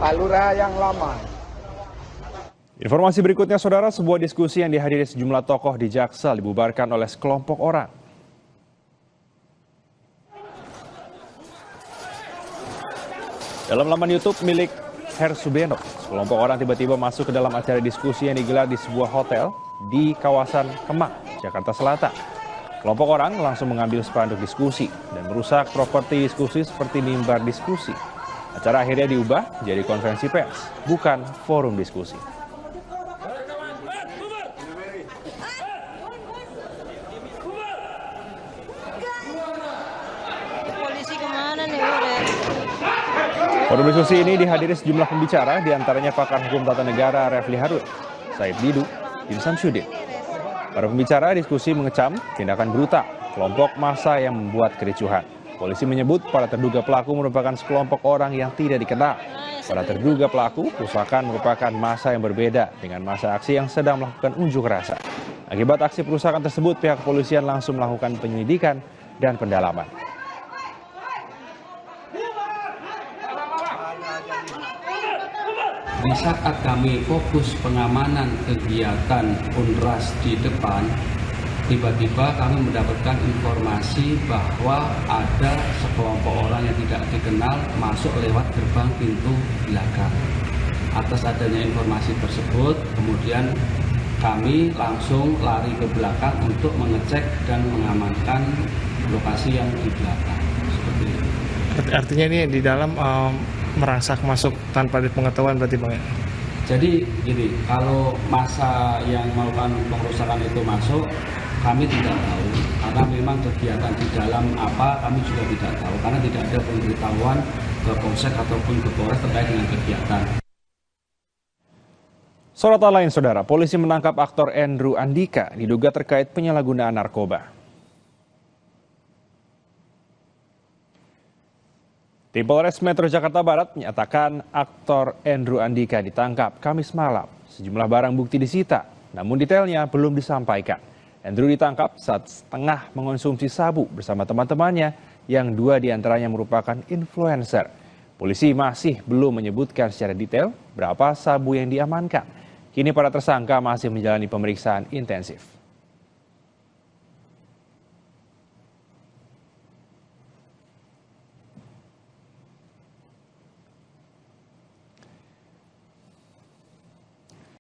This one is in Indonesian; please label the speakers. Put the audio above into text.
Speaker 1: Pak Lurah yang lama.
Speaker 2: Informasi berikutnya, saudara, sebuah diskusi yang dihadiri sejumlah tokoh di Jaksel dibubarkan oleh sekelompok orang. Dalam laman YouTube milik Hersubeno, sekelompok orang tiba-tiba masuk ke dalam acara diskusi yang digelar di sebuah hotel di kawasan Kemang, Jakarta Selatan. Kelompok orang langsung mengambil spanduk diskusi dan merusak properti diskusi seperti mimbar diskusi. Acara akhirnya diubah jadi konferensi pers, bukan forum diskusi.
Speaker 3: Polisi kemana nih?
Speaker 2: Forum diskusi ini dihadiri sejumlah pembicara, diantaranya pakar hukum tata negara Refli Harun, Said Didu, Din Samsudin. Para pembicara diskusi mengecam tindakan brutal kelompok massa yang membuat kericuhan. Polisi menyebut para terduga pelaku merupakan sekelompok orang yang tidak dikenal. Para terduga pelaku perusakan merupakan massa yang berbeda dengan massa aksi yang sedang melakukan unjuk rasa. Akibat aksi perusakan tersebut, pihak kepolisian langsung melakukan penyelidikan dan pendalaman.
Speaker 4: Di saat kami fokus pengamanan kegiatan UNRAS di depan, tiba-tiba kami mendapatkan informasi bahwa ada sekelompok orang yang tidak dikenal masuk lewat gerbang pintu belakang. Atas adanya informasi tersebut, kemudian kami langsung lari ke belakang untuk mengecek dan mengamankan lokasi yang di belakang. Seperti itu.
Speaker 5: Artinya ini di dalam merangsak masuk tanpa dipengetahuan berarti Bang ya?
Speaker 4: Jadi gini, kalau massa yang melakukan pengerusakan itu masuk, kami tidak tahu. Karena memang kegiatan di dalam apa kami juga tidak tahu. Karena tidak ada pemberitahuan ke Polsek ataupun ke Polres terkait dengan kegiatan.
Speaker 2: Sorotan lain, saudara, polisi menangkap aktor Andrew Andika diduga terkait penyalahgunaan narkoba. Tim Polres Metro Jakarta Barat menyatakan aktor Andrew Andika ditangkap Kamis malam. Sejumlah barang bukti disita, namun detailnya belum disampaikan. Andrew ditangkap saat tengah mengonsumsi sabu bersama teman-temannya yang 2 diantaranya merupakan influencer. Polisi masih belum menyebutkan secara detail berapa sabu yang diamankan. Kini para tersangka masih menjalani pemeriksaan intensif.